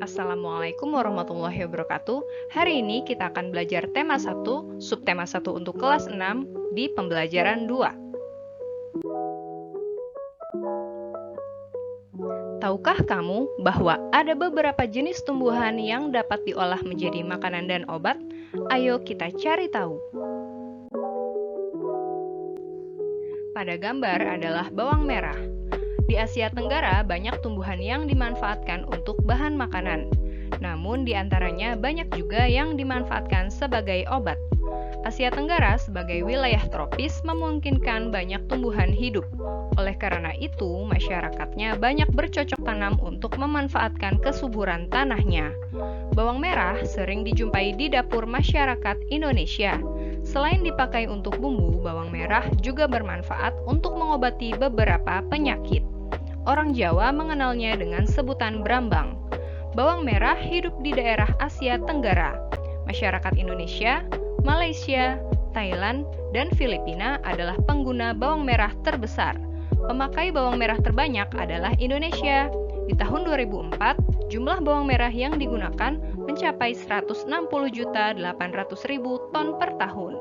Assalamualaikum warahmatullahi wabarakatuh. Hari ini kita akan belajar tema 1, subtema 1 untuk kelas 6 di pembelajaran 2. Tahukah kamu bahwa ada beberapa jenis tumbuhan yang dapat diolah menjadi makanan dan obat? Ayo kita cari tahu. Pada gambar adalah bawang merah. Di Asia Tenggara banyak tumbuhan yang dimanfaatkan untuk bahan makanan. Namun di antaranya banyak juga yang dimanfaatkan sebagai obat. Asia Tenggara sebagai wilayah tropis memungkinkan banyak tumbuhan hidup. Oleh karena itu, masyarakatnya banyak bercocok tanam untuk memanfaatkan kesuburan tanahnya. Bawang merah sering dijumpai di dapur masyarakat Indonesia. Selain dipakai untuk bumbu, bawang merah juga bermanfaat untuk mengobati beberapa penyakit. Orang Jawa mengenalnya dengan sebutan brambang. Bawang merah hidup di daerah Asia Tenggara. Masyarakat Indonesia, Malaysia, Thailand, dan Filipina adalah pengguna bawang merah terbesar. Pemakai bawang merah terbanyak adalah Indonesia. Di tahun 2004, jumlah bawang merah yang digunakan mencapai 160.800.000 ton per tahun.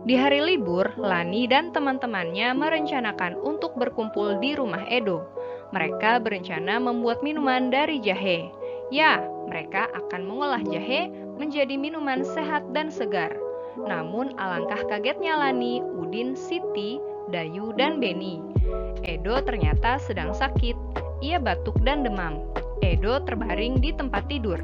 Di hari libur, Lani dan teman-temannya merencanakan untuk berkumpul di rumah Edo. Mereka berencana membuat minuman dari jahe. Ya, mereka akan mengolah jahe menjadi minuman sehat dan segar. Namun alangkah kagetnya Lani, Udin, Siti, Dayu, dan Beni. Edo ternyata sedang sakit. Ia batuk dan demam. Edo terbaring di tempat tidur.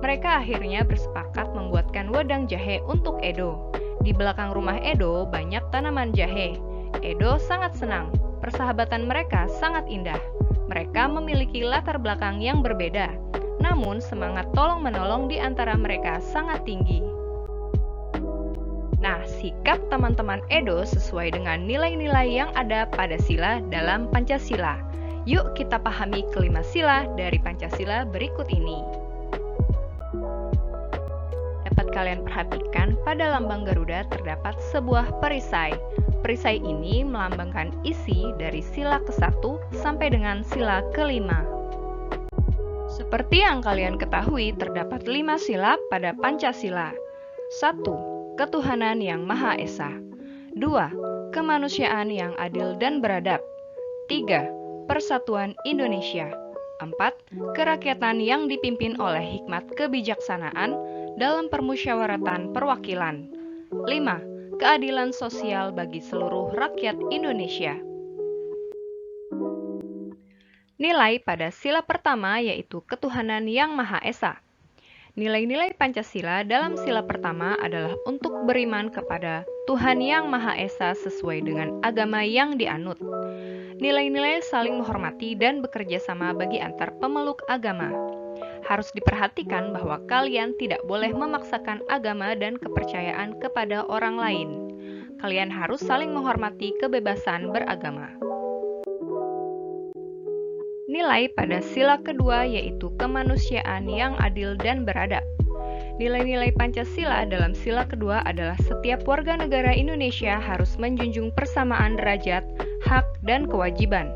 Mereka akhirnya bersepakat membuatkan wedang jahe untuk Edo. Di belakang rumah Edo banyak tanaman jahe. Edo sangat senang. Persahabatan mereka sangat indah. Mereka memiliki latar belakang yang berbeda. Namun semangat tolong-menolong di antara mereka sangat tinggi. Nah, sikap teman-teman Edo sesuai dengan nilai-nilai yang ada pada sila dalam Pancasila. Yuk kita pahami kelima sila dari Pancasila berikut ini. Dapat kalian perhatikan pada lambang Garuda terdapat sebuah perisai. Perisai ini melambangkan isi dari sila ke-1 sampai dengan sila ke-5. Seperti yang kalian ketahui, terdapat 5 sila pada Pancasila. 1. Ketuhanan yang Maha Esa. 2. Kemanusiaan yang adil dan beradab. 3. Persatuan Indonesia. 4. Kerakyatan yang dipimpin oleh hikmat kebijaksanaan dalam permusyawaratan perwakilan. 5. Keadilan sosial bagi seluruh rakyat Indonesia. Nilai pada sila pertama yaitu ketuhanan yang Maha Esa. Nilai-nilai Pancasila dalam sila pertama adalah untuk beriman kepada Tuhan yang Maha Esa sesuai dengan agama yang dianut. Nilai-nilai saling menghormati dan bekerja sama bagi antar pemeluk agama. Harus diperhatikan bahwa kalian tidak boleh memaksakan agama dan kepercayaan kepada orang lain. Kalian harus saling menghormati kebebasan beragama. Nilai pada sila kedua yaitu kemanusiaan yang adil dan beradab. Nilai-nilai Pancasila dalam sila kedua adalah setiap warga negara Indonesia harus menjunjung persamaan derajat, hak, dan kewajiban.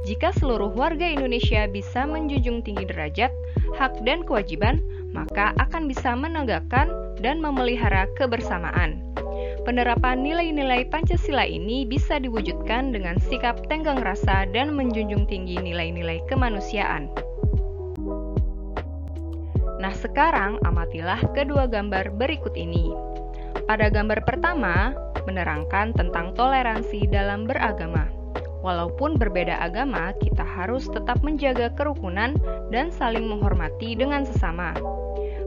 Jika seluruh warga Indonesia bisa menjunjung tinggi derajat, hak, dan kewajiban, maka akan bisa menegakkan dan memelihara kebersamaan. Penerapan nilai-nilai Pancasila ini bisa diwujudkan dengan sikap tenggang rasa dan menjunjung tinggi nilai-nilai kemanusiaan. Nah, sekarang amatilah kedua gambar berikut ini. Pada gambar pertama, menerangkan tentang toleransi dalam beragama. Walaupun berbeda agama, kita harus tetap menjaga kerukunan dan saling menghormati dengan sesama.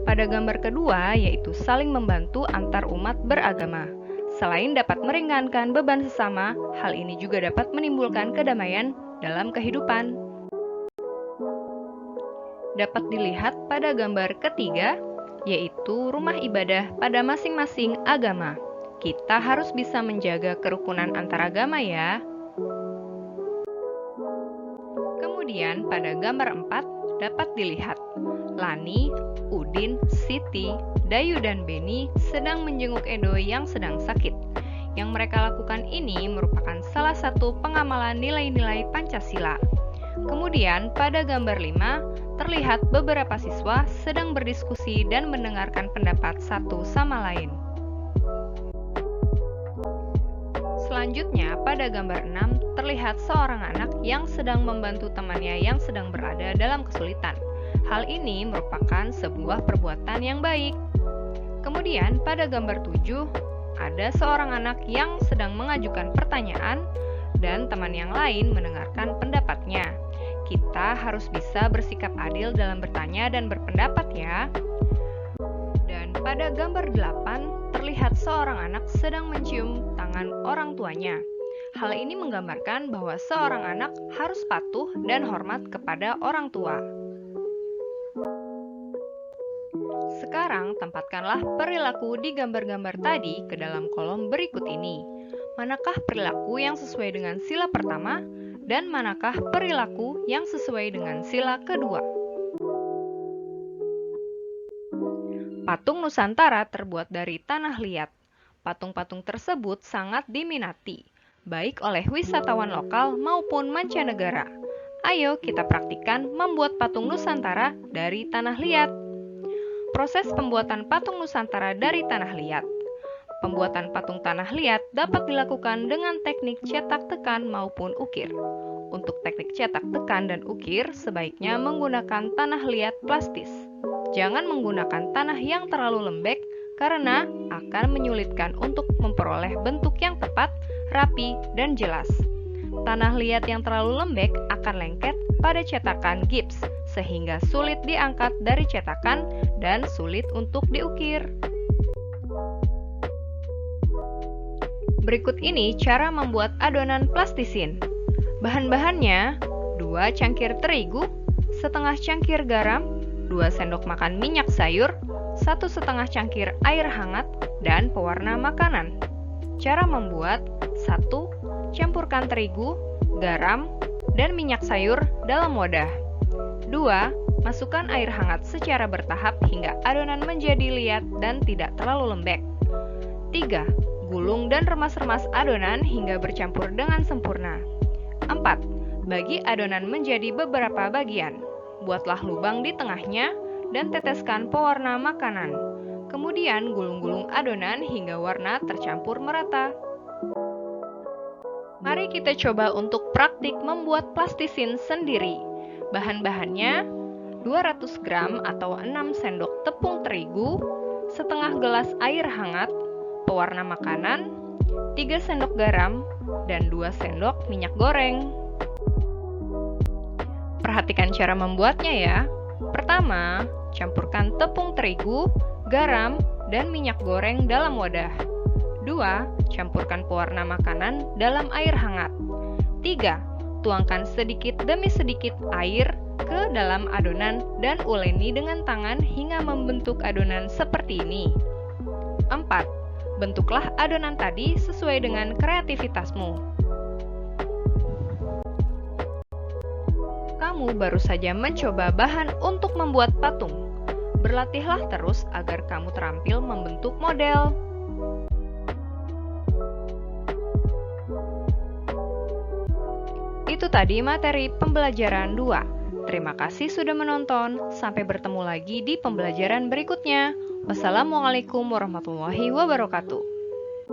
Pada gambar kedua, yaitu saling membantu antar umat beragama. Selain dapat meringankan beban sesama, hal ini juga dapat menimbulkan kedamaian dalam kehidupan. Dapat dilihat pada gambar ketiga, yaitu rumah ibadah pada masing-masing agama. Kita harus bisa menjaga kerukunan antaragama ya. Kemudian pada gambar 4 dapat dilihat Lani, Udin, Siti, Dayu, dan Beni sedang menjenguk Edo yang sedang sakit. Yang mereka lakukan ini merupakan salah satu pengamalan nilai-nilai Pancasila. Kemudian, pada gambar 5, terlihat beberapa siswa sedang berdiskusi dan mendengarkan pendapat satu sama lain. Selanjutnya, pada gambar 6, terlihat seorang anak yang sedang membantu temannya yang sedang berada dalam kesulitan. Hal ini merupakan sebuah perbuatan yang baik. Kemudian, pada gambar 7, ada seorang anak yang sedang mengajukan pertanyaan dan teman yang lain mendengarkan pendapatnya. Kita harus bisa bersikap adil dalam bertanya dan berpendapat ya. Dan pada gambar 8, terlihat seorang anak sedang mencium tangan orang tuanya. Hal ini menggambarkan bahwa seorang anak harus patuh dan hormat kepada orang tua. Sekarang, tempatkanlah perilaku di gambar-gambar tadi ke dalam kolom berikut ini. Manakah perilaku yang sesuai dengan sila pertama, dan manakah perilaku yang sesuai dengan sila kedua? Patung Nusantara terbuat dari tanah liat. Patung-patung tersebut sangat diminati, baik oleh wisatawan lokal maupun mancanegara. Ayo kita praktikkan membuat patung Nusantara dari tanah liat. Proses pembuatan patung Nusantara dari tanah liat. Pembuatan patung tanah liat dapat dilakukan dengan teknik cetak tekan maupun ukir. Untuk teknik cetak tekan dan ukir, sebaiknya menggunakan tanah liat plastis. Jangan menggunakan tanah yang terlalu lembek karena akan menyulitkan untuk memperoleh bentuk yang tepat, rapi, dan jelas. Tanah liat yang terlalu lembek akan lengket pada cetakan gips, sehingga sulit diangkat dari cetakan dan sulit untuk diukir. Berikut ini cara membuat adonan plastisin. Bahan-bahannya: 2 cangkir terigu, setengah cangkir garam, 2 sendok makan minyak sayur, 1,5 cangkir air hangat, dan pewarna makanan. Cara membuat: 1. Campurkan terigu, garam, dan minyak sayur dalam wadah. 2. Masukkan air hangat secara bertahap hingga adonan menjadi liat dan tidak terlalu lembek. 3. Gulung dan remas-remas adonan hingga bercampur dengan sempurna. 4. Bagi adonan menjadi beberapa bagian. Buatlah lubang di tengahnya dan teteskan pewarna makanan. Kemudian gulung-gulung adonan hingga warna tercampur merata. Mari kita coba untuk praktik membuat plastisin sendiri. Bahan-bahannya: 200 gram atau 6 sendok tepung terigu, setengah gelas air hangat, pewarna makanan, 3 sendok garam, dan 2 sendok minyak goreng. Perhatikan cara membuatnya ya. Pertama, campurkan tepung terigu, garam, dan minyak goreng dalam wadah. 2. Campurkan pewarna makanan dalam air hangat. 3. Tuangkan sedikit demi sedikit air ke dalam adonan dan uleni dengan tangan hingga membentuk adonan seperti ini. 4. Bentuklah adonan tadi sesuai dengan kreativitasmu. Kamu baru saja mencoba bahan untuk membuat patung. Berlatihlah terus agar kamu terampil membentuk model. Itu tadi materi pembelajaran 2. Terima kasih sudah menonton. Sampai bertemu lagi di pembelajaran berikutnya. Wassalamualaikum warahmatullahi wabarakatuh.